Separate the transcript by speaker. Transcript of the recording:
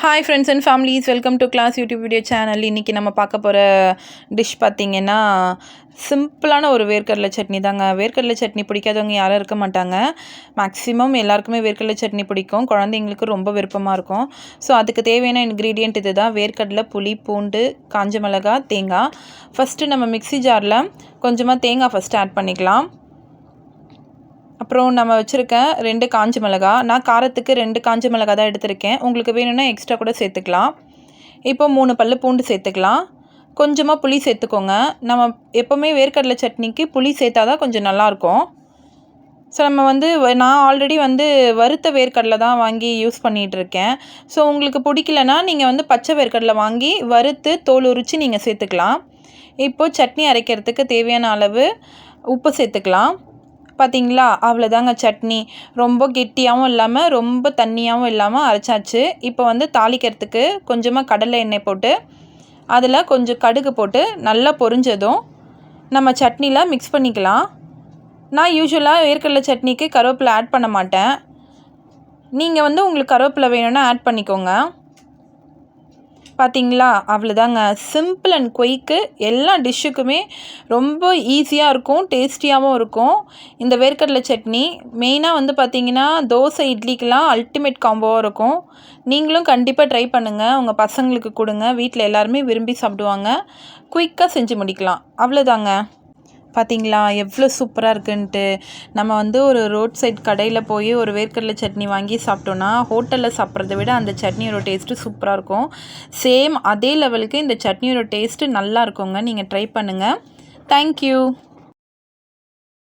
Speaker 1: Hi friends and families, welcome to class YouTube video channel. இன்றைக்கி நம்ம பார்க்க போகிற டிஷ் பார்த்திங்கன்னா சிம்பிளான ஒரு வேர்க்கடலை சட்னி தாங்க. வேர்க்கடலை சட்னி பிடிக்காதவங்க யாரும் இருக்க மாட்டாங்க. மேக்ஸிமம் எல்லாருக்குமே வேர்க்கடலை சட்னி பிடிக்கும், குழந்தைங்களுக்கு ரொம்ப விருப்பமாக இருக்கும். ஸோ அதுக்கு தேவையான இன்க்ரீடியண்ட் இது தான்: வேர்க்கடலை, புளி, பூண்டு, காஞ்ச மிளகாய், தேங்காய். ஃபஸ்ட்டு நம்ம மிக்ஸி ஜாரில் கொஞ்சமாக தேங்காய் ஃபஸ்ட்டு ஆட் பண்ணிக்கலாம். அப்புறம் நம்ம வச்சுருக்க 2 காஞ்ச மிளகாய், நான் காரத்துக்கு 2 காஞ்ச மிளகாய் தான் எடுத்திருக்கேன். உங்களுக்கு வேணும்னா எக்ஸ்ட்ரா கூட சேர்த்துக்கலாம். இப்போ 3 பல் பூண்டு சேர்த்துக்கலாம். கொஞ்சமாக புளி சேர்த்துக்கோங்க. நம்ம எப்போவுமே வேர்க்கடலை சட்னிக்கு புளி சேர்த்தா தான் கொஞ்சம் நல்லாயிருக்கும். ஸோ நம்ம நான் ஆல்ரெடி வறுத்த வேர்க்கடலை தான் வாங்கி யூஸ் பண்ணிகிட்ருக்கேன். ஸோ உங்களுக்கு பிடிக்கலனா நீங்கள் பச்சை வேர்க்கடலை வாங்கி வறுத்து தோல் உரித்து நீங்கள் சேர்த்துக்கலாம். இப்போது சட்னி அரைக்கிறதுக்கு தேவையான அளவு உப்பு சேர்த்துக்கலாம். பார்த்தீங்களா, அவ்வளோதாங்க சட்னி. ரொம்ப கெட்டியாகவும் இல்லாமல் ரொம்ப தண்ணியாகவும் இல்லாமல் அரைச்சாச்சு. இப்போ தாளிக்கிறதுக்கு கொஞ்சமாக கடலை எண்ணெய் போட்டு அதில் கொஞ்சம் கடுகு போட்டு நல்லா பொரிஞ்சதும் நம்ம சட்னியில் மிக்ஸ் பண்ணிக்கலாம். நான் யூஸ்வலாக வேர்க்கடலை சட்னிக்கு கருவேப்பிலை ஆட் பண்ண மாட்டேன். நீங்கள் உங்களுக்கு கருவேப்பிலை வேணும்னா ஆட் பண்ணிக்கோங்க. பார்த்தீங்களா, அவ்வளோதாங்க. Simple and குயிக்கு. எல்லா டிஷ்ஷுக்குமே ரொம்ப ஈஸியாக இருக்கும், டேஸ்டியாகவும் இருக்கும் இந்த வேர்க்கடலை சட்னி. மெயினாக பார்த்தீங்கன்னா தோசை, இட்லிக்கெலாம் அல்டிமேட் காம்போவாக இருக்கும். நீங்களும் கண்டிப்பாக ட்ரை பண்ணுங்கள். உங்கள் பசங்களுக்கு கொடுங்க, வீட்டில் எல்லாருமே விரும்பி சாப்பிடுவாங்க. குயிக்காக செஞ்சு முடிக்கலாம். அவ்வளோதாங்க. பார்த்தீங்களா எவ்வளோ சூப்பராக இருக்குன்ட்டு. நம்ம ஒரு ரோட் சைட் கடையில் போய் ஒரு வேர்க்கடலை சட்னி வாங்கி சாப்பிட்டோன்னா ஹோட்டலில் சாப்பிட்றத விட அந்த சட்னியோட டேஸ்ட்டு சூப்பராக இருக்கும். சேம் அதே லெவலுக்கு இந்த சட்னியோட டேஸ்ட்டு நல்லா இருக்குங்க. நீங்கள் ட்ரை பண்ணுங்கள். தேங்க்யூ.